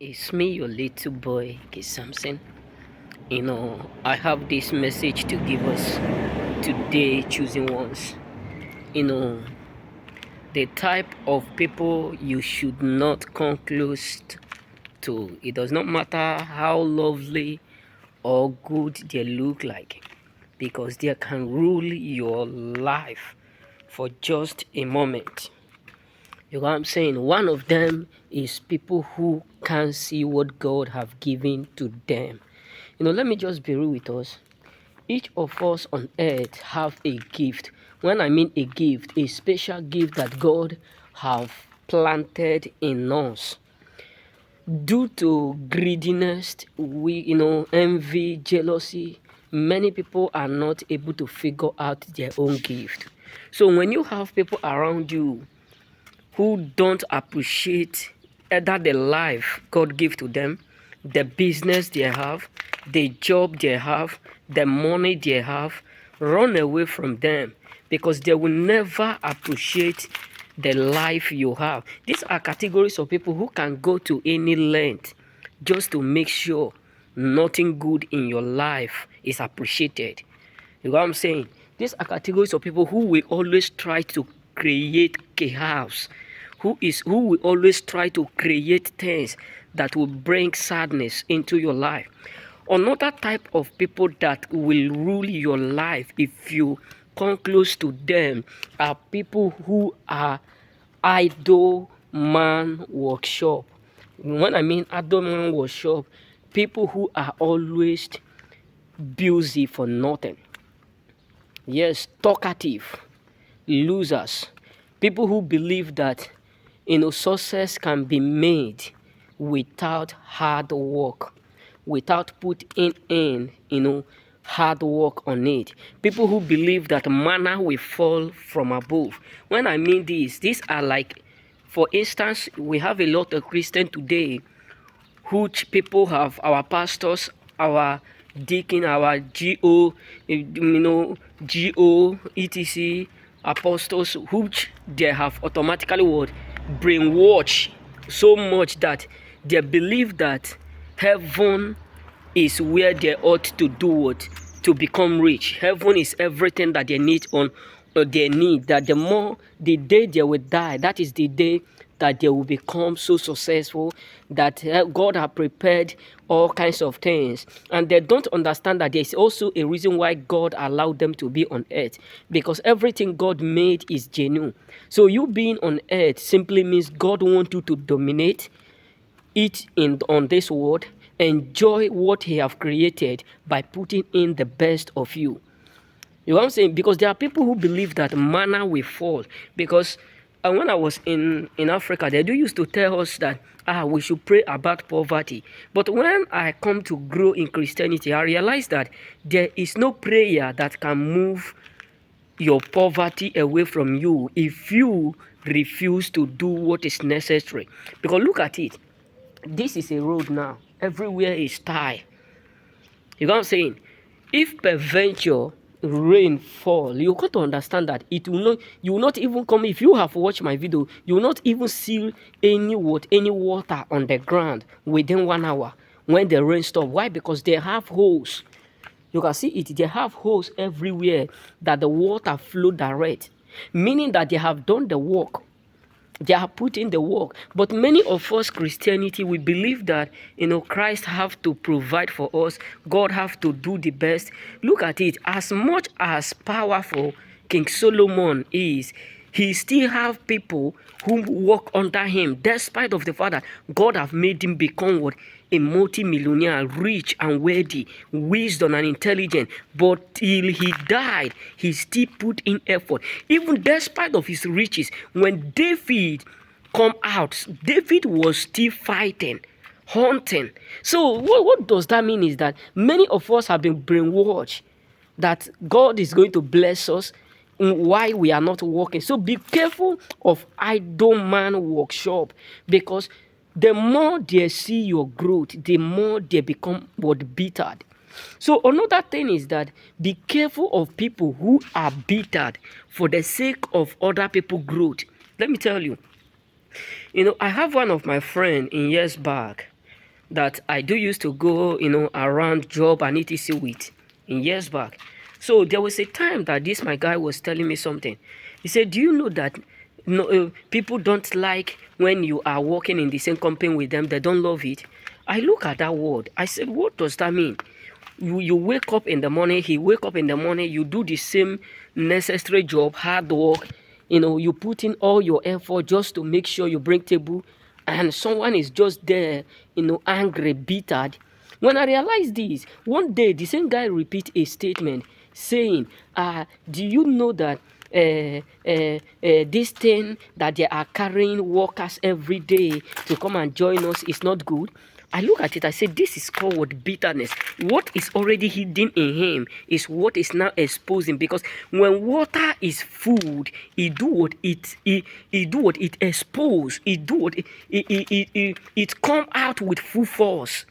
It's me, your little boy, Kid Samson. I have this message to give us today, choosing ones. You know, the type of people you should not come close to. It does not matter how lovely or good they look like, because they can rule your life for just a moment. You know what I'm saying? One of them is people who can't see what God have given to them. Let me just be real with us. Each of us on earth have a gift. When I mean a gift, a special gift that God have planted in us. Due to greediness, envy, jealousy, many people are not able to figure out their own gift. So when you have people around you who don't appreciate either the life God gave to them, the business they have, the job they have, the money they have, run away from them, because they will never appreciate the life you have. These are categories of people who can go to any length just to make sure nothing good in your life is appreciated. You know what I'm saying? These are categories of people who will always try to create chaos, who will always try to create things that will bring sadness into your life. Another type of people that will rule your life if you come close to them are people who are idle man workshop. When I mean idle man workshop, people who are always busy for nothing. Yes, talkative, losers, people who believe that success can be made without hard work, without putting in hard work on it. People who believe that manna will fall from above. When I mean this, these are like, for instance, we have a lot of Christians today which people have, our pastors, our deacon, our etc. apostles, which they have automatically what brainwashed so much that they believe that heaven is where they ought to do what, to become rich. Heaven is everything that they need on their need. That the day they will die, that is the day that they will become so successful, that God has prepared all kinds of things. And they don't understand that there's also a reason why God allowed them to be on earth, because everything God made is genuine. So you being on earth simply means God wants you to dominate it on this world, enjoy what he have created by putting in the best of you. You know what I'm saying? Because there are people who believe that manna will fall. Because when I was in Africa, they do used to tell us that we should pray about poverty. But when I come to grow in Christianity, I realized that there is no prayer that can move your poverty away from you if you refuse to do what is necessary. Because look at it. This is a road now. Everywhere is tile. You know what I'm saying? If peradventure rain fall, you got to understand that it will not. You will not even come. If you have watched my video, you will not even see any water on the ground within 1 hour when the rain stop. Why? Because they have holes. You can see it. They have holes everywhere that the water flow direct, meaning that they have done the work. They are putting the work. But many of us Christianity, we believe that Christ have to provide for us. God have to do the best. Look at it. As much as powerful King Solomon is, he still have people who work under him, despite of the fact that God have made him become what, a multi-millionaire, rich and wealthy, wisdom and intelligent. But till he died, he still put in effort. Even despite of his riches, when David come out, David was still fighting, hunting. So what does that mean is that many of us have been brainwashed that God is going to bless us why we are not working. So be careful of idle man workshop, because the more they see your growth, the more they become bittered. So another thing is that be careful of people who are bittered for the sake of other people's growth. Let me tell you, I have one of my friend in years back. that I do used to go, around job and etc. with in years back. So there was a time that this my guy was telling me something. He said, "Do you know that no people don't like when you are working in the same company with them? They don't love it." I look at that word. I said, "What does that mean?" You wake up in the morning, he wake up in the morning, you do the same necessary job, hard work, you put in all your effort just to make sure you bring table, and someone is just there, angry, bittered. When I realized this, one day the same guy repeat a statement saying, do you know that this thing that they are carrying workers every day to come and join us is not good? I look at it, I say, this is called what? Bitterness. What is already hidden in him is what is now exposing, because when water is food, it do what it do what it expose, it do what it come out with full force.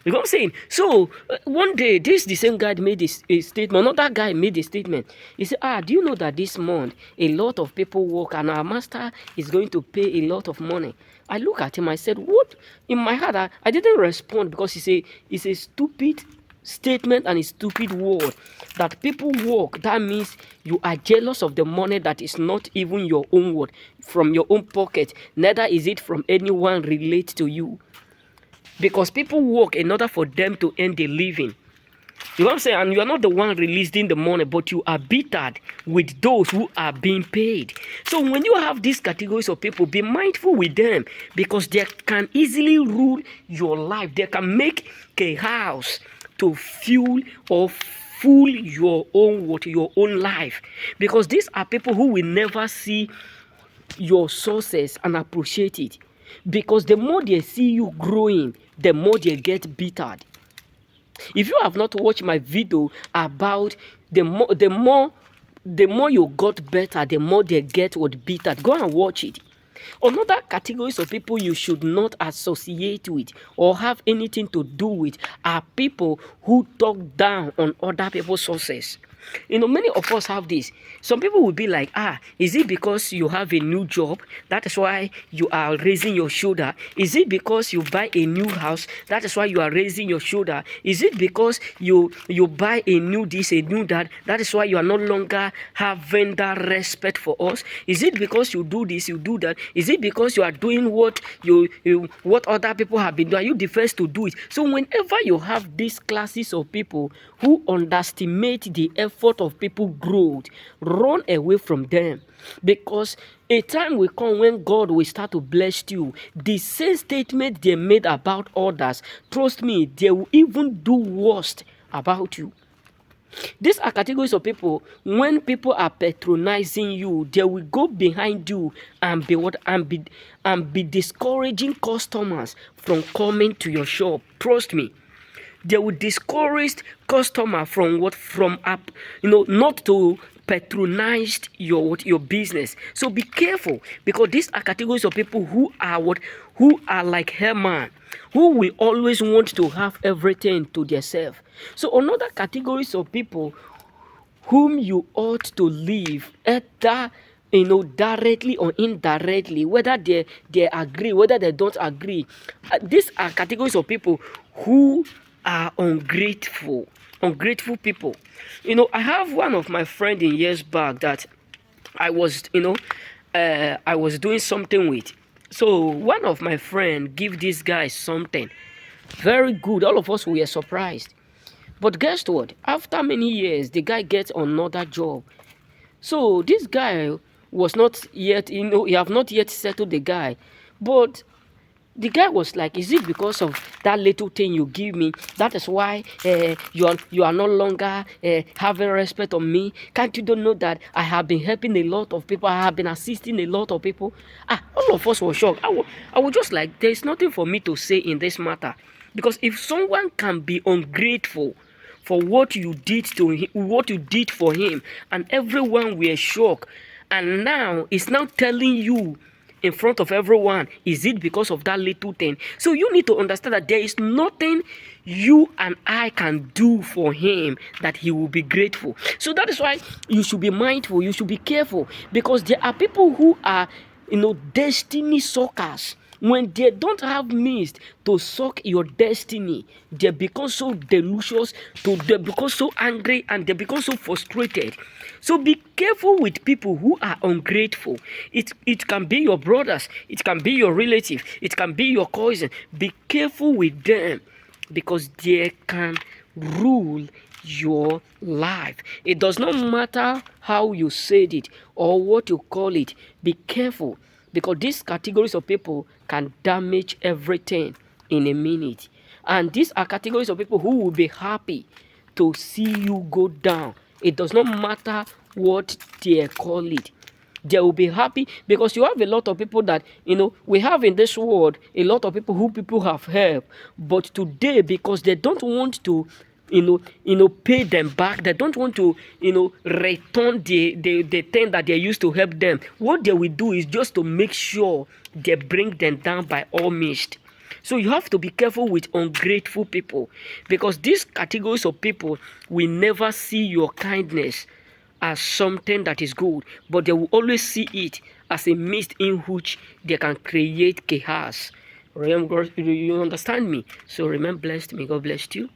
You know what I'm saying? So one day, the same guy made a statement. Another guy made a statement. He said, do you know that this month a lot of people work and our master is going to pay a lot of money? I look at him. I said, what? In my heart, I didn't respond, because it's a stupid statement and a stupid word. That people work, that means you are jealous of the money that is not even your own word, from your own pocket. Neither is it from anyone relate to you. Because people work in order for them to earn a living. You know what I'm saying? And you are not the one releasing the money, but you are bittered with those who are being paid. So when you have these categories of people, be mindful with them, because they can easily rule your life. They can make a house to fuel or fool your own life. Because these are people who will never see your sources and appreciate it. Because the more they see you growing, the more they get bittered. If you have not watched my video about the more you got better, the more they get what bittered, go and watch it. Another categories of people you should not associate with or have anything to do with are people who talk down on other people's sources. Many of us have this. Some people will be like, is it because you have a new job, that is why you are raising your shoulder? Is it because you buy a new house, that is why you are raising your shoulder? Is it because you buy a new this, a new that is why you are no longer having that respect for us? Is it because you do this, you do that? Is it because you are doing what what other people have been doing? Are you the first to do it? So whenever you have these classes of people who underestimate the effort of people growth, run away from them, because a time will come when God will start to bless you. The same statement they made about others, trust me, they will even do worst about you. These are categories of people. When people are patronizing you, they will go behind you and be discouraging customers from coming to your shop. Trust me. They will discourage customer from not to patronize your business. So be careful, because these are categories of people who are like Haman, who will always want to have everything to themselves. So another categories of people whom you ought to leave, either directly or indirectly, whether they agree, whether they don't agree. These are categories of people who are ungrateful people. I have one of my friend in years back that I was doing something with. So one of my friend give this guy something very good. All of us were surprised. But guess what? After many years, the guy gets another job. So this guy was not yet, he have not yet settled the guy. But the guy was like, is it because of that little thing you give me? That is why you are no longer having respect on me? Can't you don't know that I have been helping a lot of people? I have been assisting a lot of people. All of us were shocked. I was just like, there is nothing for me to say in this matter. Because if someone can be ungrateful for what you did to him, what you did for him, and everyone were shocked, and now it's now telling you in front of everyone, is it because of that little thing? So you need to understand that there is nothing you and I can do for him that he will be grateful. So that is why you should be mindful, you should be careful, because there are people who are destiny suckers. When they don't have means to suck your destiny, they become so delicious, they become so angry, and they become so frustrated. So be careful with people who are ungrateful. It can be your brothers, it can be your relative, it can be your cousin. Be careful with them, because they can rule your life. It does not matter how you said it or what you call it. Be careful, because these categories of people can damage everything in a minute. And these are categories of people who will be happy to see you go down. It does not matter what they call it. They will be happy, because you have a lot of people that, we have in this world a lot of people who people have helped, but today, because they don't want to pay them back, they don't want to return the thing that they used to help them. What they will do is just to make sure they bring them down by all means. So you have to be careful with ungrateful people, because these categories of people will never see your kindness as something that is good, but they will always see it as a mist in which they can create chaos. You understand me? So remain blessed. May God bless you.